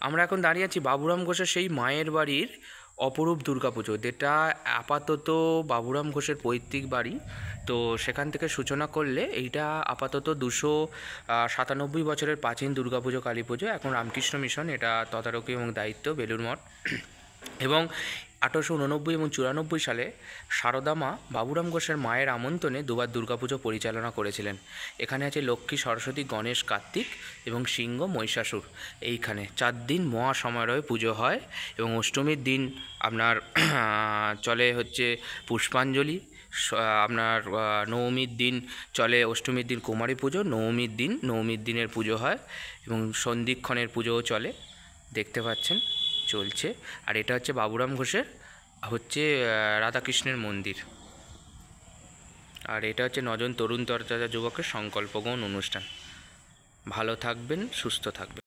আমরা এখন দাঁড়িয়ে আছি বাবুরাম ঘোষের সেই মায়ের বাড়ির অপরূপ দুর্গাপুজো, যেটা আপাতত বাবুরাম ঘোষের পৈতৃক বাড়ি। তো সেখান থেকে সূচনা করলে এইটা আপাতত 297 বছরের প্রাচীন দুর্গাপুজো, কালী পুজো। এখন রামকৃষ্ণ মিশন এটা তদারকি এবং দায়িত্ব, বেলুড় মঠ। এবং 1889 এবং 94 সালে সারদা মা বাবুরাম ঘোষের মায়ের আমন্ত্রণে দুবার দুর্গাপুজো পরিচালনা করেছিলেন। এখানে আছে লক্ষ্মী, সরস্বতী, গণেশ, কার্তিক এবং সিংহ, মহিষাসুর। এইখানে 4 দিন মহা সমারোহে পুজো হয় এবং অষ্টমীর দিন আপনার চলে হচ্ছে পুষ্পাঞ্জলি। আপনার নবমীর দিন চলে, অষ্টমীর দিন কুমারী পুজো, নবমীর দিনের পুজো হয় এবং সন্ধিক্ষণের পুজোও চলে, দেখতে পাচ্ছেন চলছে। আর এটা হচ্ছে বাবুরাম ঘোষের রাধাকৃষ্ণের মন্দির। আর এটা হচ্ছে 9 জন তরুণ তরতাজা যুবকের সংকল্পগ্রহণ অনুষ্ঠান। ভালো থাকবেন, সুস্থ থাকবেন।